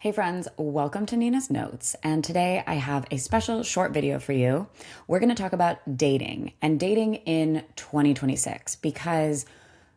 Hey friends, welcome to Nina's Notes. And today I have a special short video for you. We're going to talk about dating and dating in 2026 because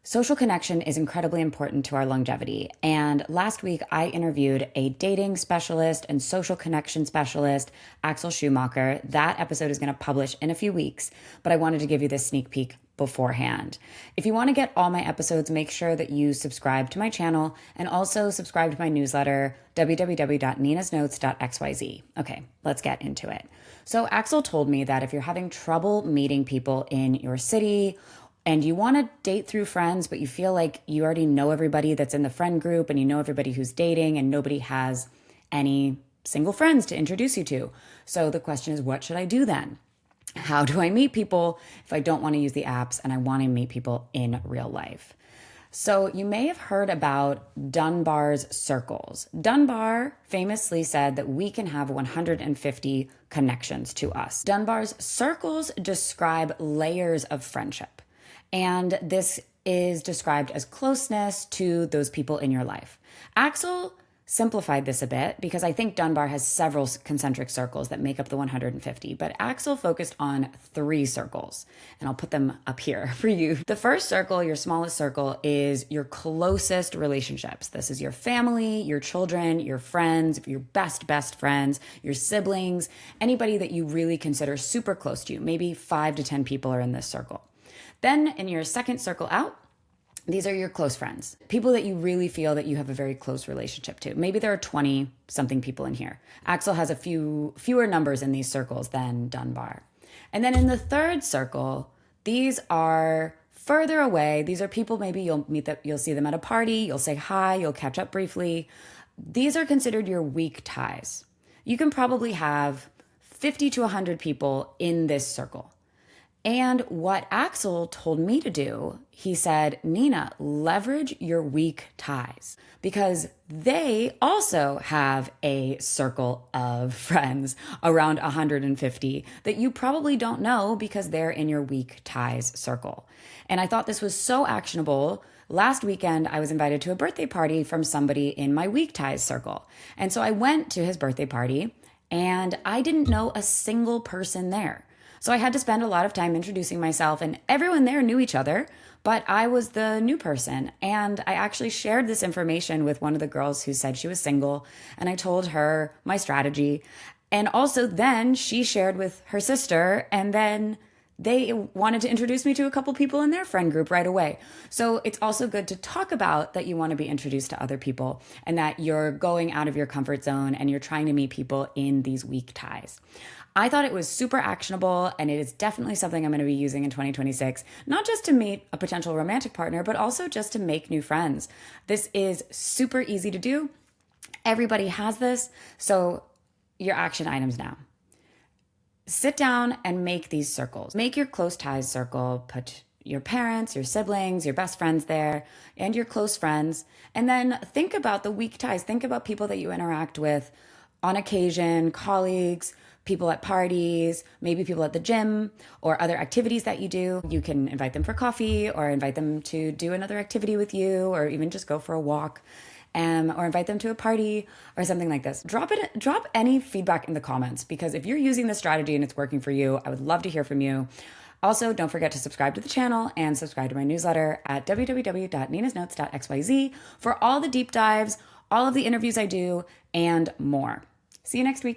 social connection is incredibly important to our longevity. And last week I interviewed a dating specialist and social connection specialist, Axel Schumacher. That episode is going to publish in a few weeks, but I wanted to give you this sneak peek beforehand. If you want to get all my episodes, make sure that you subscribe to my channel and also subscribe to my newsletter, www.ninasnotes.xyz. Okay, let's get into it. So Axel told me that if you're having trouble meeting people in your city and you want to date through friends, but you feel like you already know everybody that's in the friend group and you know everybody who's dating and nobody has any single friends to introduce you to. So the question is, what should I do then? How do I meet people if I don't want to use the apps and I want to meet people in real life? So you may have heard about Dunbar's circles. Dunbar famously said that we can have 150 connections to us. Dunbar's circles describe layers of friendship, and this is described as closeness to those people in your life. Axel simplified this a bit because I think Dunbar has several concentric circles that make up the 150, but Axel focused on 3 circles, and I'll put them up here for you. The first circle, your smallest circle, is your closest relationships. This is your family, your children, your friends, your best friends, your siblings, anybody that you really consider super close to you. Maybe 5 to 10 people are in this circle. Then in your second circle out, these are your close friends, people that you really feel that you have a very close relationship to. Maybe there are 20 something people in here. Axel has fewer numbers in these circles than Dunbar. And then in the third circle, these are further away. These are people maybe you'll see them at a party, you'll say hi, you'll catch up briefly. These are considered your weak ties. You can probably have 50 to 100 people in this circle. And what Axel told me to do, he said, Nina, leverage your weak ties because they also have a circle of friends around 150 that you probably don't know because they're in your weak ties circle. And I thought this was so actionable. Last weekend, I was invited to a birthday party from somebody in my weak ties circle. And so I went to his birthday party and I didn't know a single person there. So I had to spend a lot of time introducing myself, and everyone there knew each other, but I was the new person. And I actually shared this information with one of the girls who said she was single, and I told her my strategy. And also then she shared with her sister, and then they wanted to introduce me to a couple people in their friend group right away. So it's also good to talk about that you want to be introduced to other people and that you're going out of your comfort zone and you're trying to meet people in these weak ties. I thought it was super actionable, and it is definitely something I'm going to be using in 2026, not just to meet a potential romantic partner, but also just to make new friends. This is super easy to do. Everybody has this. So your action items now. Sit down and make these circles. Make your close ties circle, put your parents, your siblings, your best friends there, and your close friends. And then think about the weak ties. Think about people that you interact with on occasion, colleagues, people at parties, maybe people at the gym or other activities that you do. You can invite them for coffee or invite them to do another activity with you or even just go for a walk. Or invite them to a party or something like this. Drop any feedback in the comments because if you're using this strategy and it's working for you, I would love to hear from you. Also, don't forget to subscribe to the channel and subscribe to my newsletter at www.ninasnotes.xyz for all the deep dives, all of the interviews I do, and more. See you next week.